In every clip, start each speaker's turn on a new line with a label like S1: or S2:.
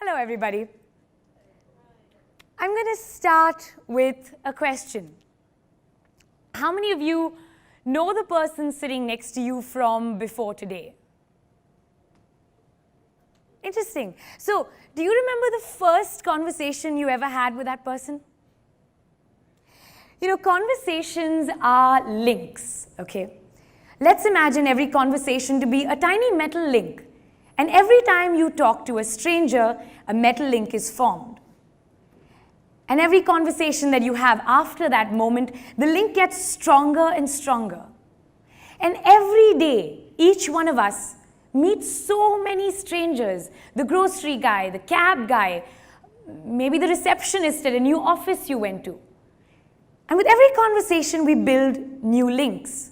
S1: Hello, everybody. I'm going to start with a question. How many of you know the person sitting next to you from before today? Interesting. So, do you remember the first conversation you ever had with that person? You know, conversations are links, okay? Let's imagine every conversation to be a tiny metal link. And every time you talk to a stranger, a metal link is formed. And every conversation that you have after that moment, the link gets stronger and stronger. And every day, each one of us meets so many strangers. The grocery guy, the cab guy, maybe the receptionist at a new office you went to. And with every conversation, we build new links.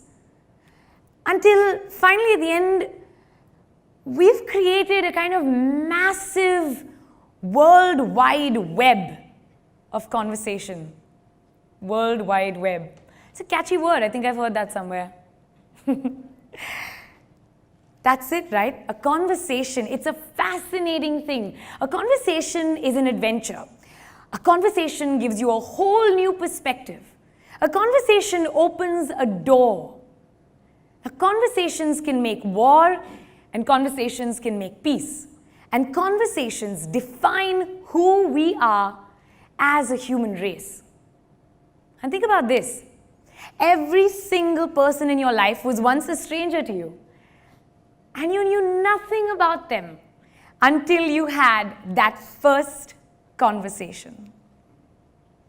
S1: Until finally at the end, we've created a kind of massive World Wide Web of conversation. World Wide Web. It's a catchy word. I think I've heard that somewhere. That's it, right? A conversation. It's a fascinating thing. A conversation is an adventure. A conversation gives you a whole new perspective. A conversation opens a door. Conversations can make war, and conversations can make peace. And conversations define who we are as a human race. And think about this. Every single person in your life was once a stranger to you. And you knew nothing about them until you had that first conversation.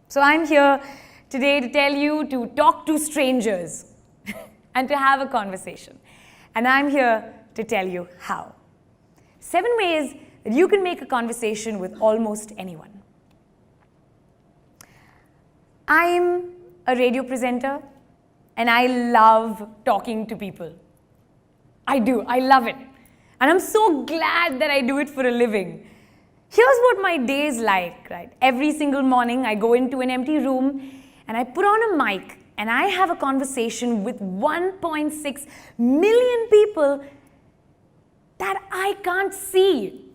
S1: So I'm here today to tell you to talk to strangers and to have a conversation. And I'm here to tell you how. 7 ways that you can make a conversation with almost anyone. I'm a radio presenter, and I love talking to people. I do. I love it. And I'm so glad that I do it for a living. Here's what my day is like, right? Every single morning, I go into an empty room, and I put on a mic, and I have a conversation with 1.6 million people that I can't see.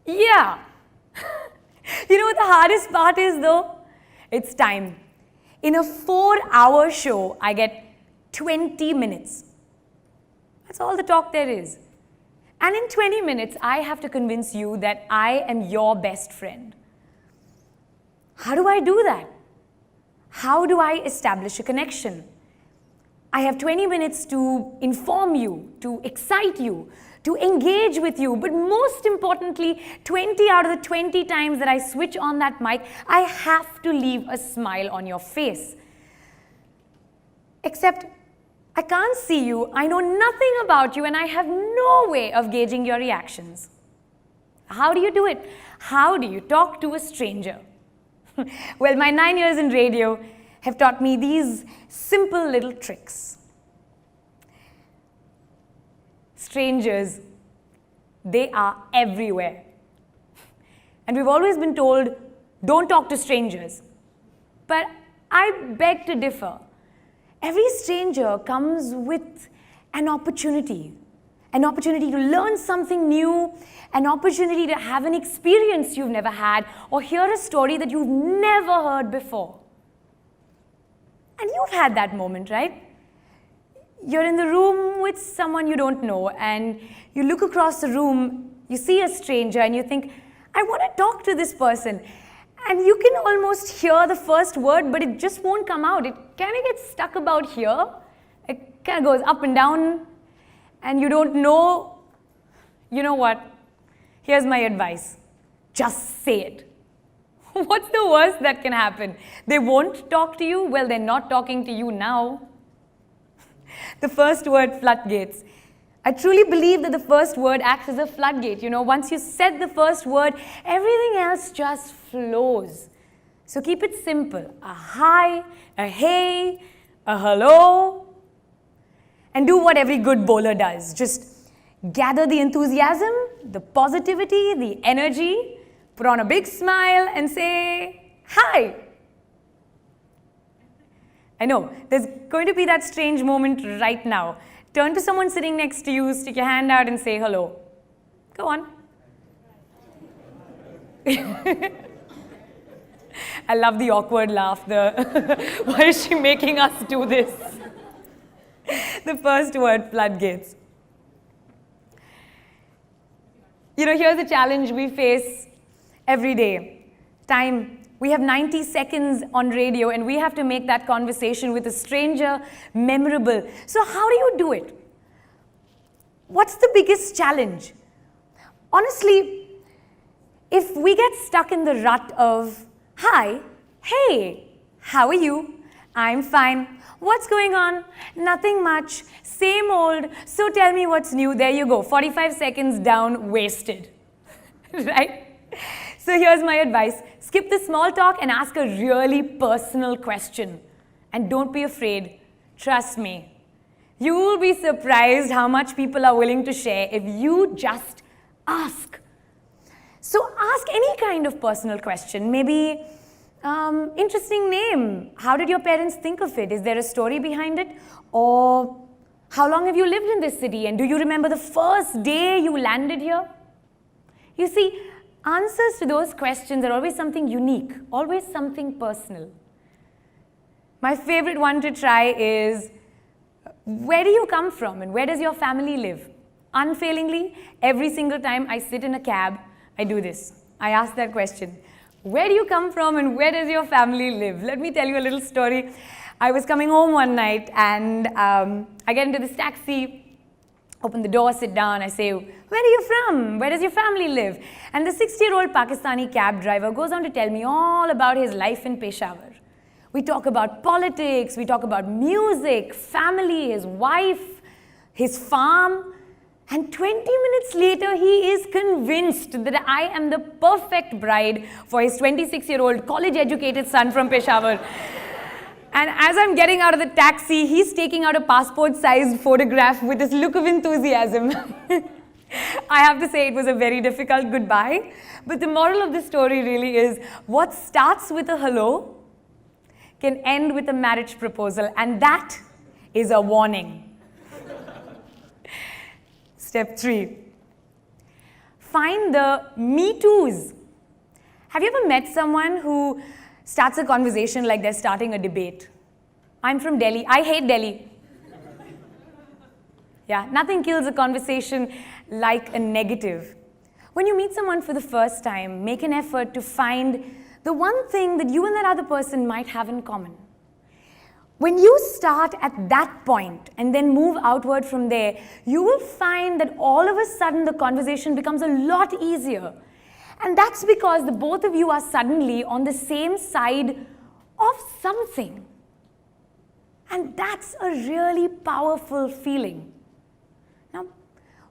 S1: Yeah. You know what the hardest part is though? It's time. In a 4-hour show, I get 20 minutes. That's all the talk there is. And in 20 minutes, I have to convince you that I am your best friend. How do I do that? How do I establish a connection? I have 20 minutes to inform you, to excite you, to engage with you, but most importantly, 20 out of the 20 times that I switch on that mic, I have to leave a smile on your face. Except, I can't see you, I know nothing about you, and I have no way of gauging your reactions. How do you do it? How do you talk to a stranger? Well, my 9 years in radio have taught me these simple little tricks. Strangers, they are everywhere. And we've always been told, don't talk to strangers. But I beg to differ. Every stranger comes with an opportunity to learn something new, an opportunity to have an experience you've never had, or hear a story that you've never heard before. And you've had that moment, right? You're in the room with someone you don't know, and you look across the room, you see a stranger, and you think, I want to talk to this person. And you can almost hear the first word, but it just won't come out. It kind of gets stuck about here. It kind of goes up and down, and you don't know. You know what? Here's my advice. Just say it. What's the worst that can happen? They won't talk to you? Well, they're not talking to you now. The first word, floodgates. I truly believe that the first word acts as a floodgate. You know, once you said the first word, everything else just flows. So keep it simple. A hi, a hey, a hello. And do what every good bowler does. Just gather the enthusiasm, the positivity, the energy, put on a big smile and say, hi. I know, there's going to be that strange moment right now. Turn to someone sitting next to you, stick your hand out and say hello. Go on. I love the awkward laugh. Why is she making us do this? The first word, floodgates. Here's a challenge we face every day. Time. We have 90 seconds on radio and we have to make that conversation with a stranger memorable. So how do you do it? What's the biggest challenge? Honestly, if we get stuck in the rut of, hi, hey, how are you? I'm fine. What's going on? Nothing much. Same old. So tell me what's new. There you go. 45 seconds down, wasted. Right? So here's my advice. Skip the small talk and ask a really personal question. And don't be afraid. Trust me. You will be surprised how much people are willing to share if you just ask. So ask any kind of personal question. Maybe, interesting name. How did your parents think of it? Is there a story behind it? Or how long have you lived in this city? And do you remember the first day you landed here? You see, answers to those questions are always something unique, always something personal. My favorite one to try is, where do you come from and where does your family live? Unfailingly, every single time I sit in a cab, I do this. I ask that question. Where do you come from and where does your family live? Let me tell you a little story. I was coming home one night and I get into this taxi, open the door, sit down, I say, where are you from? Where does your family live? And the 60-year-old Pakistani cab driver goes on to tell me all about his life in Peshawar. We talk about politics, we talk about music, family, his wife, his farm. And 20 minutes later, he is convinced that I am the perfect bride for his 26-year-old college-educated son from Peshawar. And as I'm getting out of the taxi, he's taking out a passport-sized photograph with this look of enthusiasm. I have to say it was a very difficult goodbye. But the moral of the story really is, what starts with a hello can end with a marriage proposal. And that is a warning. Step 3. Find the me toos. Have you ever met someone who starts a conversation like they're starting a debate? I'm from Delhi. I hate Delhi. Yeah, nothing kills a conversation like a negative. When you meet someone for the first time, make an effort to find the one thing that you and that other person might have in common. When you start at that point and then move outward from there, you will find that all of a sudden the conversation becomes a lot easier. And that's because the both of you are suddenly on the same side of something. And that's a really powerful feeling. Now,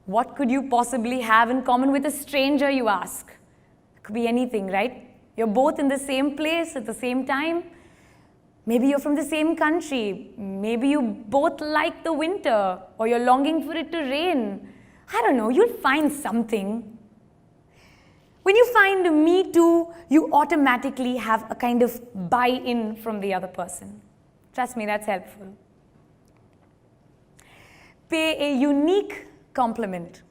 S1: what could you possibly have in common with a stranger, you ask? It could be anything, right? You're both in the same place at the same time. Maybe you're from the same country. Maybe you both like the winter, or you're longing for it to rain. I don't know, you'll find something. When you find a me too, you automatically have a kind of buy-in from the other person. Trust me, that's helpful. Pay a unique compliment.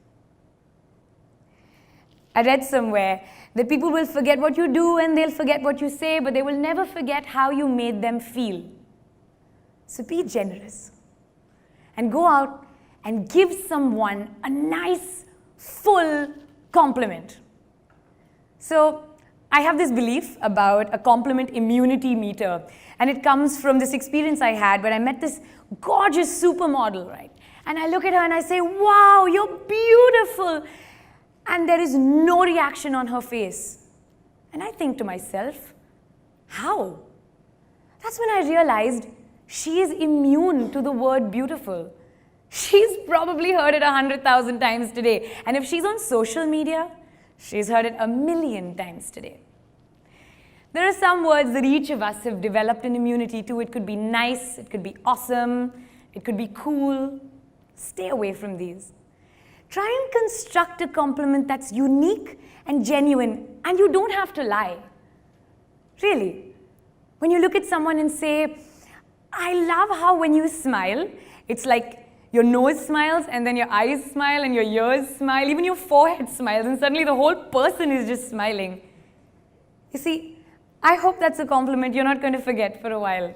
S1: I read somewhere that people will forget what you do and they'll forget what you say, but they will never forget how you made them feel. So be generous and go out and give someone a nice, full compliment. So I have this belief about a compliment immunity meter, and it comes from this experience I had where I met this gorgeous supermodel, right? And I look at her and I say, wow, you're beautiful. And there is no reaction on her face. And I think to myself, how? That's when I realized she is immune to the word beautiful. She's probably heard it 100,000 times today. And if she's on social media, she's heard it 1,000,000 times today. There are some words that each of us have developed an immunity to. It could be nice, it could be awesome, it could be cool. Stay away from these. Try and construct a compliment that's unique and genuine, and you don't have to lie. Really. When you look at someone and say, I love how when you smile, it's like your nose smiles, and then your eyes smile, and your ears smile, even your forehead smiles, and suddenly the whole person is just smiling. You see, I hope that's a compliment you're not going to forget for a while.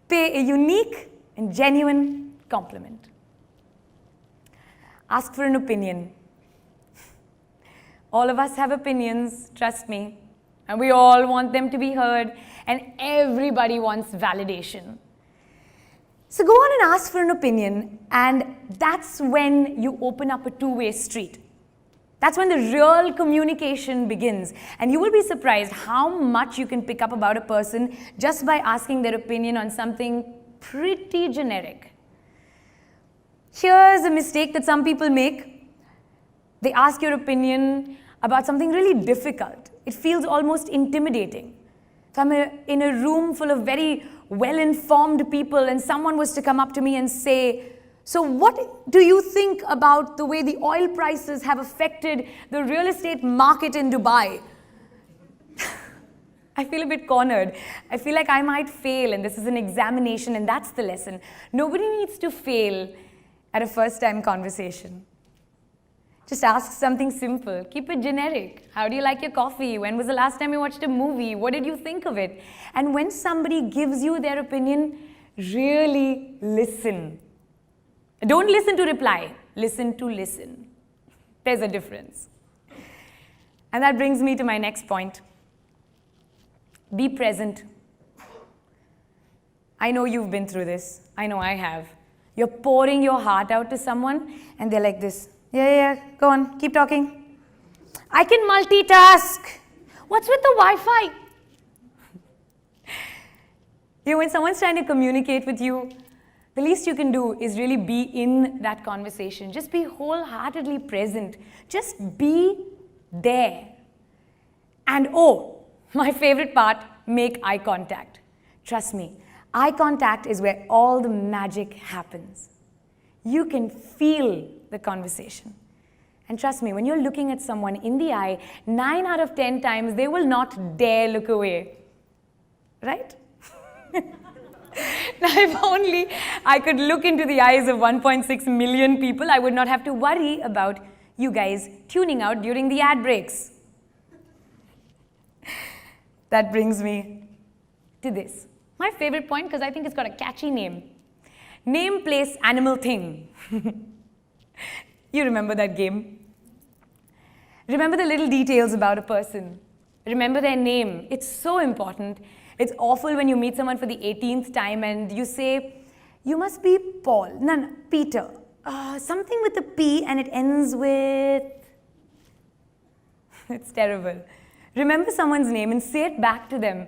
S1: Pay a unique and genuine compliment. Ask for an opinion. All of us have opinions, trust me, and we all want them to be heard, and everybody wants validation. So go on and ask for an opinion, and that's when you open up a two-way street. That's when the real communication begins, and you will be surprised how much you can pick up about a person just by asking their opinion on something pretty generic. Here's a mistake that some people make. They ask your opinion about something really difficult. It feels almost intimidating. If I'm in a room full of very well-informed people and someone was to come up to me and say, "So what do you think about the way the oil prices have affected the real estate market in Dubai?" I feel a bit cornered. I feel like I might fail, and this is an examination, and that's the lesson. Nobody needs to fail at a first-time conversation. Just ask something simple. Keep it generic. How do you like your coffee? When was the last time you watched a movie? What did you think of it? And when somebody gives you their opinion, really listen. Don't listen to reply. Listen to listen. There's a difference. And that brings me to my next point. Be present. I know you've been through this. I know I have. You're pouring your heart out to someone, and they're like this. Yeah, go on, keep talking. I can multitask. What's with the Wi-Fi? When someone's trying to communicate with you, the least you can do is really be in that conversation. Just be wholeheartedly present. Just be there. And oh, my favorite part, make eye contact. Trust me, eye contact is where all the magic happens. You can feel the conversation. And trust me, when you're looking at someone in the eye, 9 out of 10 times, they will not dare look away. Right? Now, if only I could look into the eyes of 1.6 million people, I would not have to worry about you guys tuning out during the ad breaks. That brings me to this. My favorite point, because I think it's got a catchy name. Name, place, animal, thing. You remember that game? Remember the little details about a person. Remember their name. It's so important. It's awful when you meet someone for the 18th time and you say, "You must be Paul." No, Peter. Something with a P and it ends with... It's terrible. Remember someone's name and say it back to them.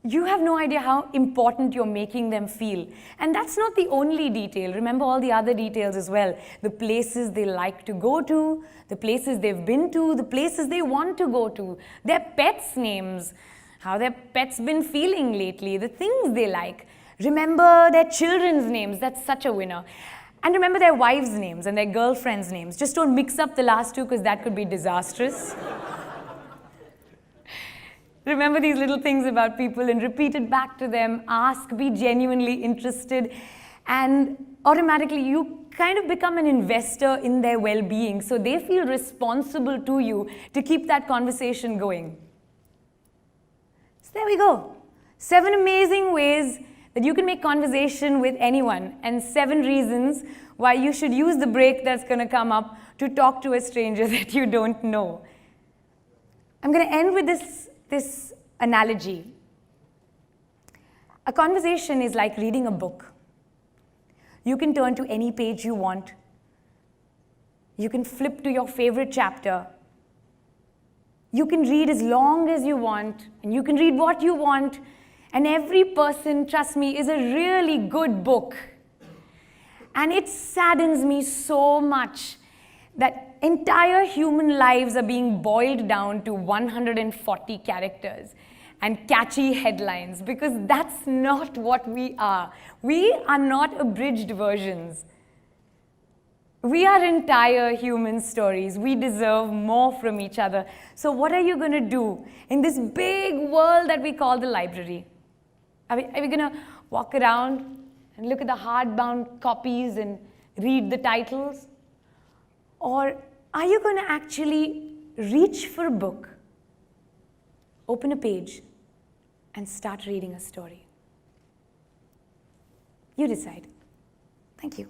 S1: You have no idea how important you're making them feel. And that's not the only detail. Remember all the other details as well. The places they like to go to, the places they've been to, the places they want to go to, their pets' names, how their pet's been feeling lately, the things they like. Remember their children's names. That's such a winner. And remember their wives' names and their girlfriends' names. Just don't mix up the last two because that could be disastrous. Remember these little things about people and repeat it back to them. Ask, be genuinely interested, and automatically you kind of become an investor in their well-being. So they feel responsible to you to keep that conversation going. So there we go. 7 amazing ways that you can make conversation with anyone, and 7 reasons why you should use the break that's going to come up to talk to a stranger that you don't know. I'm going to end with this analogy. A conversation is like reading a book. You can turn to any page you want. You can flip to your favorite chapter. You can read as long as you want, and you can read what you want. And every person, trust me, is a really good book. And it saddens me so much that entire human lives are being boiled down to 140 characters and catchy headlines, because that's not what we are. We are not abridged versions. We are entire human stories. We deserve more from each other. So what are you going to do in this big world that we call the library? Are we going to walk around and look at the hardbound copies and read the titles? Or are you going to actually reach for a book open a page, and start reading a story. You decide. Thank you.